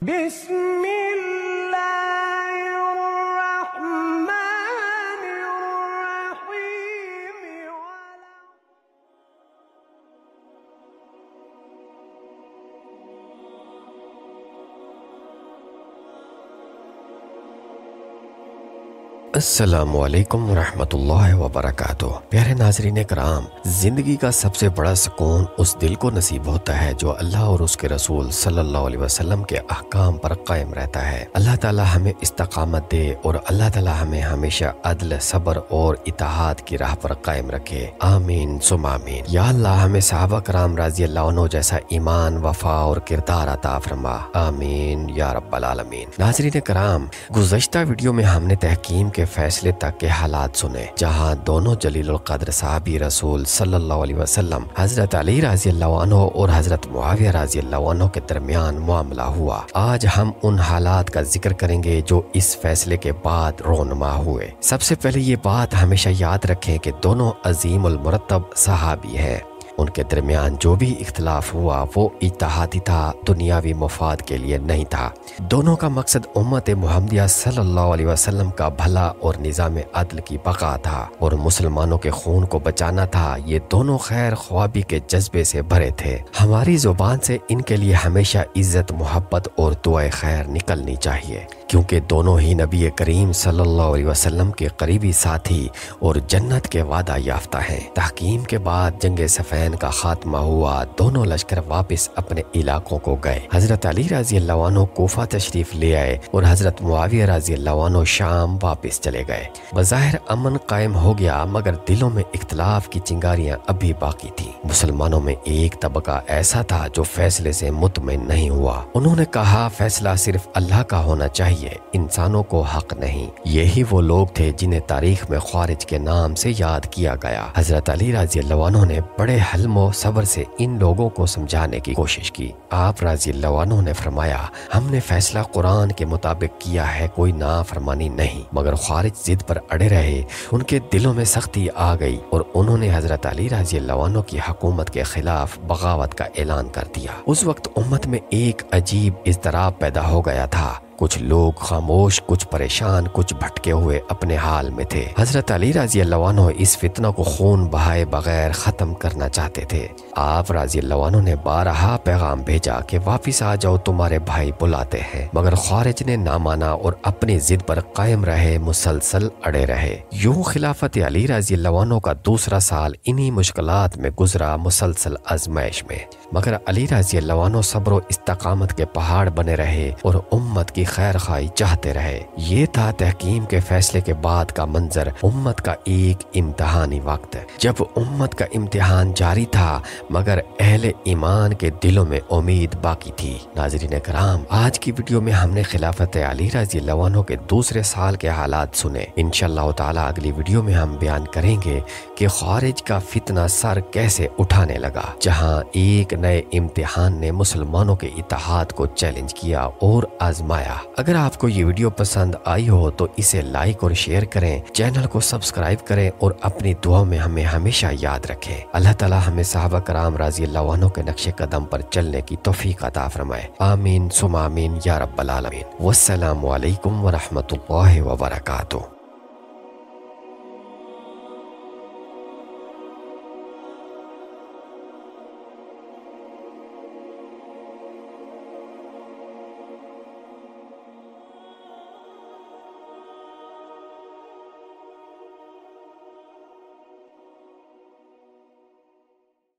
بسم اللہ الرحمن الرحیم السلام علیکم ورحمۃ اللہ وبرکاتہ۔ پیارے ناظرین کرام، زندگی کا سب سے بڑا سکون اس دل کو نصیب ہوتا ہے جو اللہ اور اس کے رسول صلی اللہ علیہ وسلم کے احکام پر قائم رہتا ہے۔ اللہ تعالی ہمیں استقامت دے اور اللہ تعالی ہمیں ہمیشہ عدل، صبر اور اطاعت کی راہ پر قائم رکھے، آمین ثم آمین۔ یا اللہ ہمیں صحابہ کرام رضی اللہ عنہ جیسا ایمان، وفا اور کردار عطا فرما، آمین یا رب العالمین۔ ناظرین کرام، گزشتہ ویڈیو میں ہم نے تحکیم کے فیصلے تک کے حالات سنے، جہاں دونوں جلیل القدر صحابی رسول صلی اللہ علیہ وسلم حضرت علی رضی اللہ عنہ اور حضرت معاویہ رضی اللہ عنہ کے درمیان معاملہ ہوا۔ آج ہم ان حالات کا ذکر کریں گے جو اس فیصلے کے بعد رونما ہوئے۔ سب سے پہلے یہ بات ہمیشہ یاد رکھیں کہ دونوں عظیم المرتب صحابی ہیں۔ ان کے درمیان جو بھی اختلاف ہوا وہ اجتہادی تھا، دنیاوی مفاد کے لیے نہیں تھا۔ دونوں کا مقصد امت محمدیہ صلی اللہ علیہ وسلم کا بھلا اور نظام عدل کی بقا تھا اور مسلمانوں کے خون کو بچانا تھا۔ یہ دونوں خیر خواہی کے جذبے سے بھرے تھے۔ ہماری زبان سے ان کے لیے ہمیشہ عزت، محبت اور دعائے خیر نکلنی چاہیے، کیونکہ دونوں ہی نبی کریم صلی اللہ علیہ وسلم کے قریبی ساتھی اور جنت کے وعدہ یافتہ ہیں۔ تحکیم کے بعد جنگ صفین کا خاتمہ ہوا، دونوں لشکر واپس اپنے علاقوں کو گئے۔ حضرت علی رضی اللہ عنہ کوفہ تشریف لے آئے اور حضرت معاویہ رضی اللہ عنہ شام واپس چلے گئے۔ بظاہر امن قائم ہو گیا، مگر دلوں میں اختلاف کی چنگاریاں ابھی باقی تھیں۔ مسلمانوں میں ایک طبقہ ایسا تھا جو فیصلے سے مطمئن نہیں ہوا۔ انہوں نے کہا فیصلہ صرف اللہ کا ہونا چاہیے، انسانوں کو حق نہیں۔ یہی وہ لوگ تھے جنہیں تاریخ میں خوارج کے نام سے یاد کیا گیا۔ حضرت علی رضی اللہ عنہ نے بڑے حلم و صبر سے ان لوگوں کو سمجھانے کی کوشش کی۔ آپ رضی اللہ عنہ نے فرمایا ہم نے فیصلہ قرآن کے مطابق کیا ہے، کوئی نافرمانی نہیں، مگر خوارج ضد پر اڑے رہے۔ ان کے دلوں میں سختی آ گئی اور انہوں نے حضرت علی رضی اللہ عنہ کی حکومت کے خلاف بغاوت کا اعلان کر دیا۔ اس وقت امت میں ایک عجیب اضطراب پیدا ہو گیا تھا۔ کچھ لوگ خاموش، کچھ پریشان، کچھ بھٹکے ہوئے اپنے حال میں تھے۔ حضرت علی رضی اللہ عنہ اس فتنہ کو خون بہائے بغیر ختم کرنا چاہتے تھے۔ آپ رضی اللہ عنہ نے بارہا پیغام بھیجا کہ واپس آ جاؤ، تمہارے بھائی بلاتے ہیں، مگر خوارج نے نہ مانا اور اپنی ضد پر قائم رہے، مسلسل اڑے رہے۔ یوں خلافت علی رضی اللہ عنہ کا دوسرا سال انہی مشکلات میں گزرا، مسلسل آزمائش میں، مگر علی رضی اللہ عنہ صبر و استقامت کے پہاڑ بنے رہے اور امت کی خیر خواہی چاہتے رہے۔ یہ تھا تحکیم کے فیصلے کے بعد کا منظر، امت کا ایک امتحانی وقت، جب امت کا امتحان جاری تھا مگر اہل ایمان کے دلوں میں امید باقی تھی۔ ناظرین کرام، آج کی ویڈیو میں ہم نے خلافت علی رضی اللہ عنہ کے دوسرے سال کے حالات سنے۔ انشاءاللہ تعالی اگلی ویڈیو میں ہم بیان کریں گے کہ خوارج کا فتنہ سر کیسے اٹھانے لگا، جہاں ایک نئے امتحان نے مسلمانوں کے اتحاد کو چیلنج کیا اور آزمایا۔ اگر آپ کو یہ ویڈیو پسند آئی ہو تو اسے لائک اور شیئر کریں، چینل کو سبسکرائب کریں اور اپنی دعاؤں میں ہمیں ہمیشہ یاد رکھیں۔ اللہ تعالی ہمیں صحابہ کرام رضی اللہ عنہ کے نقش قدم پر چلنے کی توفیق عطا فرمائے، آمین ثم آمین یا رب العالمین۔ والسلام علیکم ورحمۃ اللہ وبرکاتہ۔